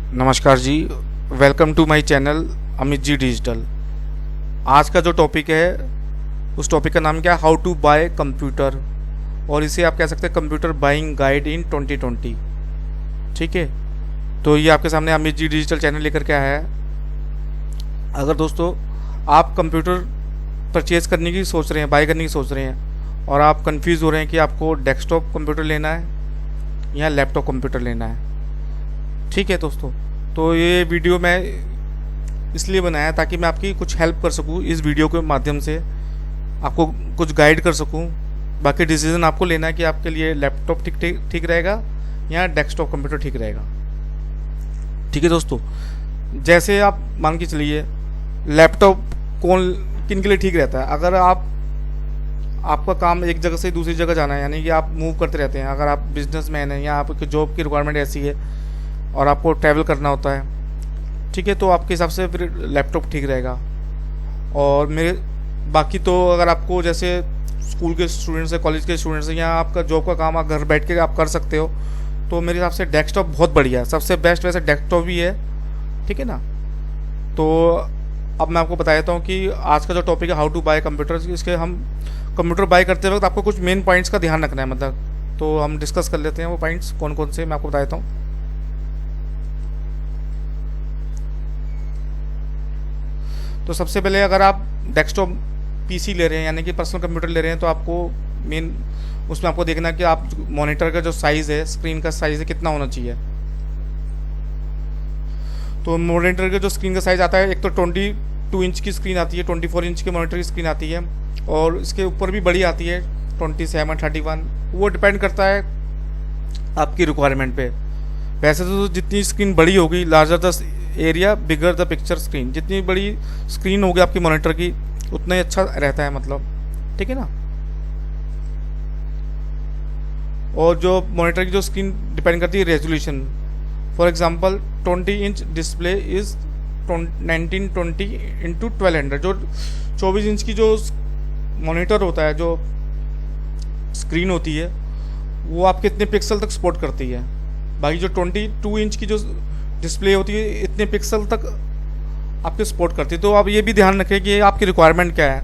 नमस्कार जी। Welcome to my channel Amit ji digital. आज का जो टॉपिक है उस टॉपिक का नाम क्या है, हाउ टू बाय कंप्यूटर, और इसे आप कह सकते हैं कंप्यूटर बाइंग गाइड इन 2020। ठीक है, तो ये आपके सामने अमित जी डिजिटल चैनल लेकर के आया है। अगर दोस्तों आप कंप्यूटर परचेज़ करने की सोच रहे हैं, बाय करने की सोच रहे हैं, और आप कंफ्यूज हो रहे हैं कि आपको डेस्कटॉप कंप्यूटर लेना है या लैपटॉप कंप्यूटर लेना है, ठीक है दोस्तों, तो ये वीडियो मैं इसलिए बनाया ताकि मैं आपकी कुछ हेल्प कर सकूं, इस वीडियो के माध्यम से आपको कुछ गाइड कर सकूं। बाकी डिसीजन आपको लेना है कि आपके लिए लैपटॉप ठीक रहेगा या डेस्कटॉप कंप्यूटर ठीक रहेगा। ठीक है दोस्तों, जैसे आप मान के चलिए लैपटॉप किन के लिए ठीक रहता है। अगर आपका काम एक जगह से दूसरी जगह जाना है, यानी कि आप मूव करते रहते हैं, अगर आप बिजनेसमैन हैं या आपकी जॉब की रिक्वायरमेंट ऐसी है और आपको ट्रैवल करना होता है, ठीक है, तो आपके हिसाब से फिर लैपटॉप ठीक रहेगा। और बाकी तो अगर आपको जैसे स्कूल के स्टूडेंट्स हैं, कॉलेज के स्टूडेंट्स हैं, या आपका जॉब का काम आप घर बैठ के आप कर सकते हो, तो मेरे हिसाब से डेस्कटॉप बहुत बढ़िया है, सबसे बेस्ट वैसे डेस्कटॉप ही है। ठीक है ना। तो अब मैं आपको बता देता हूँ कि आज का जो टॉपिक है हाउ टू बाय कंप्यूटर, इसके हम कंप्यूटर बाय करते वक्त आपको कुछ मेन पॉइंट्स का ध्यान रखना है, मतलब तो हम डिस्कस कर लेते हैं वो पॉइंट्स कौन कौन से, मैं आपको बता देता हूँ। तो सबसे पहले अगर आप डेस्कटॉप पीसी ले रहे हैं, यानी कि पर्सनल कंप्यूटर ले रहे हैं, तो आपको मेन उसमें आपको देखना है कि आप मॉनिटर का जो साइज़ है, स्क्रीन का साइज़ है, कितना होना चाहिए। तो मॉनिटर का जो स्क्रीन का साइज़ आता है, एक तो 22 इंच की स्क्रीन आती है, 24 इंच की मॉनिटर की स्क्रीन आती है, और इसके ऊपर भी बड़ी आती है 27, 31। वो डिपेंड करता है आपकी रिक्वायरमेंट पे। वैसे तो जितनी स्क्रीन बड़ी होगी, larger the area bigger the picture screen, जितनी बड़ी स्क्रीन होगी आपकी मॉनिटर की उतना ही अच्छा रहता है, मतलब ठीक है ना। और जो मॉनिटर की जो स्क्रीन डिपेंड करती है resolution. For example 20 inch display is 1920 into 1200। जो 24 इंच की जो मॉनिटर होता है, जो स्क्रीन होती है, वो आप कितने पिक्सल तक सपोर्ट करती है। बाकी जो 22 इंच की जो डिस्प्ले होती है, इतने पिक्सल तक आपके सपोर्ट करती है। तो आप ये भी ध्यान रखें कि आपकी रिक्वायरमेंट क्या है,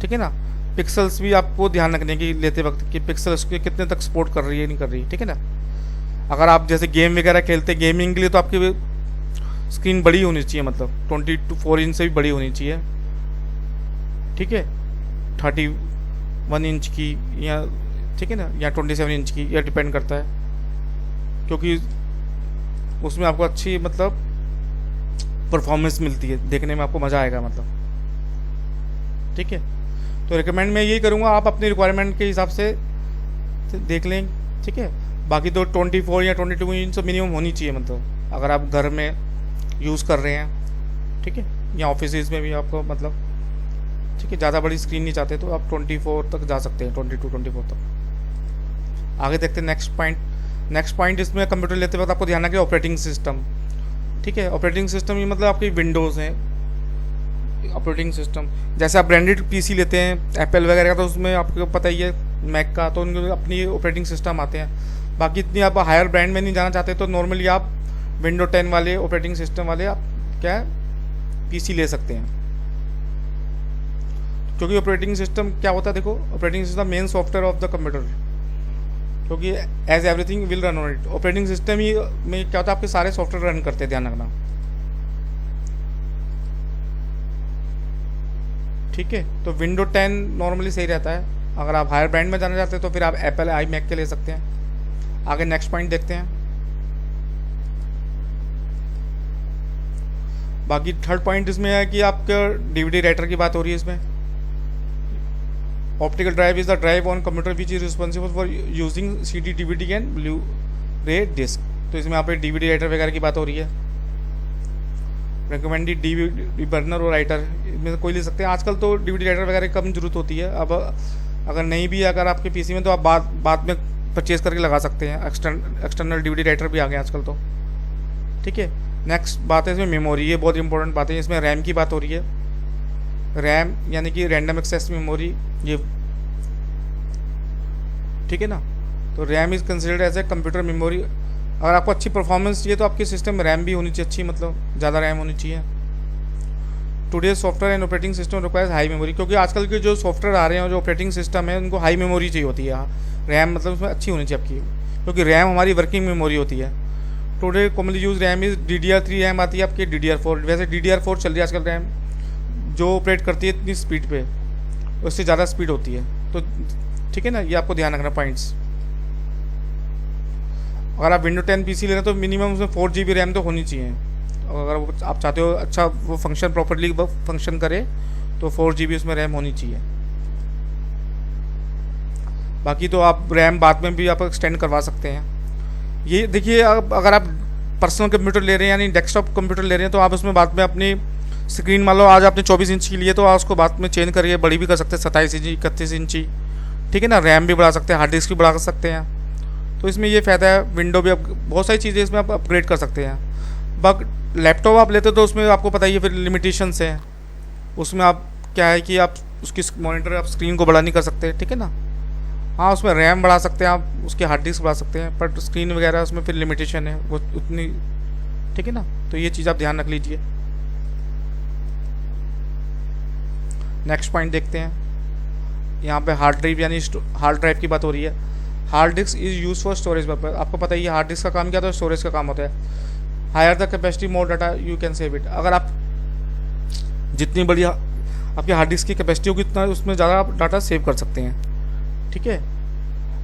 ठीक है ना। पिक्सल्स भी आपको ध्यान रखने की लेते वक्त कि पिक्सल उसके कितने तक सपोर्ट कर रही है, नहीं कर रही है, ठीक है ना। अगर आप जैसे गेम वगैरह खेलते हैं, गेमिंग के लिए तो आपकी स्क्रीन बड़ी होनी चाहिए, मतलब 24 इंच से भी बड़ी होनी चाहिए, ठीक है, 31 इंच की, या ठीक है ना, या 27 इंच की, यह डिपेंड करता है, क्योंकि उसमें आपको अच्छी मतलब परफॉर्मेंस मिलती है, देखने में आपको मज़ा आएगा, मतलब ठीक है। तो रिकमेंड मैं यही करूँगा, आप अपनी रिक्वायरमेंट के हिसाब से देख लें, ठीक है। बाकी तो 24 या 22 इंच तो मिनिमम होनी चाहिए, मतलब अगर आप घर में यूज़ कर रहे हैं, ठीक है, या ऑफिस में भी आपको मतलब ठीक है, ज़्यादा बड़ी स्क्रीन नहीं चाहते तो आप 24 तक जा सकते हैं, 22-24 तक। आगे देखते हैं नेक्स्ट पॉइंट इसमें कंप्यूटर लेते वक्त आपको ध्यान रखिए ऑपरेटिंग सिस्टम। ठीक है, ऑपरेटिंग सिस्टम ये मतलब आपकी विंडोज़ हैं ऑपरेटिंग सिस्टम। जैसे आप ब्रांडेड पीसी लेते हैं एप्पल वगैरह का, तो उसमें आपको पता ही है, मैक का, तो उनके अपनी ऑपरेटिंग सिस्टम आते हैं। बाकी इतनी आप हायर ब्रांड में नहीं जाना चाहते तो नॉर्मली आप विंडो 10 वाले ऑपरेटिंग सिस्टम वाले आप क्या है पीसी ले सकते हैं। क्योंकि ऑपरेटिंग सिस्टम क्या होता है, देखो operating system main software of the computer, क्योंकि as everything will run on it. Operating system ही में क्या होता है, आपके सारे सॉफ्टवेयर रन करते हैं, ध्यान रखना, ठीक है। तो विंडो 10 नॉर्मली सही रहता है। अगर आप हायर ब्रांड में जाना चाहते हैं तो फिर आप एप्पल आई मैक के ले सकते हैं। आगे नेक्स्ट पॉइंट देखते हैं। बाकी थर्ड पॉइंट इसमें है कि आपका डीवीडी राइटर की बात हो रही है इसमें। Optical drive is the drive on computer which is responsible for using CD, DVD and blue रे डिस्क। तो इसमें आप डीवीडी राइटर वगैरह की बात हो रही है। रिकमेंडेड डीवीडी बर्नर और राइटर इनमें से कोई ले सकते हैं। आजकल तो डीवीडी राइटर वगैरह की कम जरूरत होती है। अब अगर नहीं भी अगर आपके पीसी में, तो आप बाद में परचेज करके लगा सकते हैं। एक्सटर्नल डीवीडी राइटर भी आ गए आजकल तो, ठीक है। नेक्स्ट बात है इसमें मेमोरी, ये बहुत इंपॉर्टेंट बात है। इसमें रैम की बात हो रही है। रैम यानी कि रैंडम एक्सेस मेमोरी, ये ठीक है ना। तो RAM is considered as a computer memory अगर आपको अच्छी परफॉर्मेंस चाहिए तो आपके सिस्टम में रैम भी होनी चाहिए अच्छी, मतलब ज़्यादा रैम होनी चाहिए। Today software and operating system requires high memory, क्योंकि आजकल के जो सॉफ्टवेयर आ रहे हैं जो ऑपरेटिंग सिस्टम है उनको हाई मेमोरी चाहिए होती है। रैम मतलब उसमें अच्छी होनी चाहिए आपकी, क्योंकि रैम हमारी वर्किंग मेमोरी होती है। Today commonly use RAM is DDR3 RAM आती है आपकी, DDR4। वैसे DDR4 चल रही है आजकल रैम, जो ऑपरेट करती है इतनी स्पीड पे, उससे ज़्यादा स्पीड होती है। तो ठीक है ना, ये आपको ध्यान रखना पॉइंट्स। अगर आप विंडो 10 PC ले रहे हैं तो मिनिमम उसमें 4 GB रैम तो होनी चाहिए। अगर आप चाहते हो अच्छा वो फंक्शन प्रॉपरली फंक्शन करे तो 4 GB उसमें रैम होनी चाहिए। बाकी तो आप रैम बाद में भी आप एक्सटेंड करवा सकते हैं। ये देखिए, अगर आप पर्सनल कंप्यूटर ले रहे हैं यानी डेस्कटॉप कंप्यूटर ले रहे हैं तो आप उसमें बाद में अपनी स्क्रीन मान लो आज आपने 24 इंच की लिए तो आप उसको बाद में चेंज करके बड़ी भी कर सकते हैं, 27 इंची 31 इंची, ठीक है ना। रैम भी बढ़ा सकते हैं, हार्ड डिस्क भी बढ़ा सकते हैं। तो इसमें ये फ़ायदा है, विंडो भी बहुत सारी चीज़ें इसमें आप अपग्रेड कर सकते हैं। बट लैपटॉप आप लेते हो तो उसमें आपको पता ही है फिर लिमिटेशंस हैं। उसमें आप क्या है कि आप उसकी मॉनिटर आप स्क्रीन को बड़ा नहीं कर सकते, ठीक है ना। हाँ, उसमें रैम बढ़ा सकते हैं आप, उसकी हार्ड डिस्क बढ़ा सकते हैं, बट स्क्रीन वगैरह उसमें फिर लिमिटेशन है वो उतनी, ठीक है ना। तो ये चीज़ आप ध्यान रख लीजिए। नेक्स्ट पॉइंट देखते हैं। यहाँ पे हार्ड ड्राइव यानी हार्ड ड्राइव की बात हो रही है। Hard disk is use for storage purpose. आपको पता ही है हार्ड डिस्क का काम क्या होता है, स्टोरेज का काम होता है। Higher the capacity more data you can save it. अगर आप जितनी बड़ी आपकी हार्ड डिस्क की कैपेसिटी होगी उतना उसमें ज़्यादा आप डाटा सेव कर सकते हैं, ठीक है।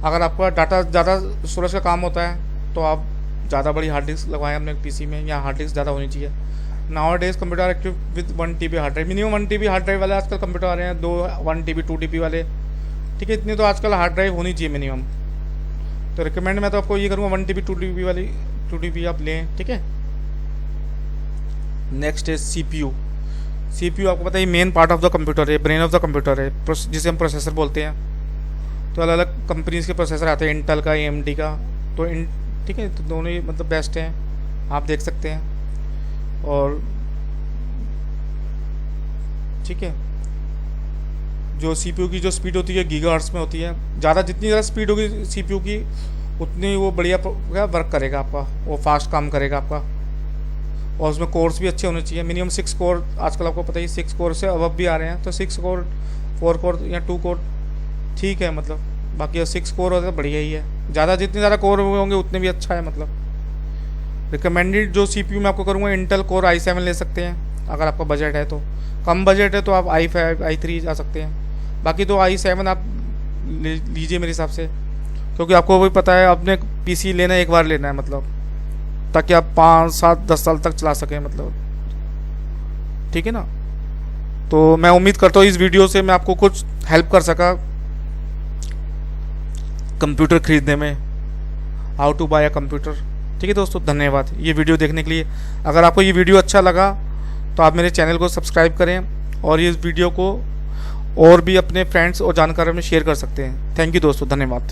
अगर आपका डाटा ज़्यादा स्टोरेज का काम होता है तो आप ज़्यादा बड़ी हार्ड डिस्क लगवाएं अपने PC में, या हार्ड डिस्क ज़्यादा होनी चाहिए। Now days computer active with 1 TB hard drive. Minimum 1 TB hard drive वाले आजकल कंप्यूटर आ रहे हैं, 1 TB 2 TB वाले, ठीक है। इतनी तो आजकल हार्ड ड्राइव होनी चाहिए मिनिमम। तो रिकमेंड मैं तो आपको ये करूँगा 1 TB 2 TB वाली 2 TB आप लें, ठीक है। नेक्स्ट है CPU। CPU आपको पता है main part of the computer है, ब्रेन ऑफ द कंप्यूटर है, जिसे हम प्रोसेसर बोलते हैं। तो अलग अलग कंपनीज़ के प्रोसेसर आते हैं, इंटेल का, AMD का। तो ठीक है, तो दोनों ही मतलब बेस्ट हैं, आप देख सकते हैं। और ठीक है, जो CPU की जो स्पीड होती है गीगाहर्ट्ज़ में होती है। जितनी ज़्यादा स्पीड होगी CPU की उतनी वो बढ़िया वर्क करेगा आपका, वो फास्ट काम करेगा आपका। और उसमें कोर्स भी अच्छे होने चाहिए। मिनिमम 6 कोर, आजकल आपको पता ही 6 कोर से अबव भी आ रहे हैं। तो 6 कोर 4 कोर या 2 कोर ठीक है, मतलब बाकी 6 कोर होता है बढ़िया ही है। जितने ज़्यादा कोर होंगे उतने भी अच्छा है। मतलब रिकमेंडेड जो CPU मैं आपको करूँगा इंटेल कोर i7 ले सकते हैं अगर आपका बजट है। तो कम बजट है तो आप i5 i3 जा सकते हैं। बाकी तो i7 आप लीजिए मेरे हिसाब से, क्योंकि आपको भी पता है आपने PC लेना एक बार लेना है, मतलब ताकि आप 5 7 10 साल तक चला सकें, मतलब ठीक है ना। तो मैं उम्मीद करता हूँ इस वीडियो से मैं आपको कुछ हेल्प कर सका कंप्यूटर खरीदने में, how to buy a computer. ठीक है दोस्तों, धन्यवाद ये वीडियो देखने के लिए। अगर आपको ये वीडियो अच्छा लगा तो आप मेरे चैनल को सब्सक्राइब करें और इस वीडियो को और भी अपने फ्रेंड्स और जानकारों में शेयर कर सकते हैं। थैंक यू दोस्तों, धन्यवाद।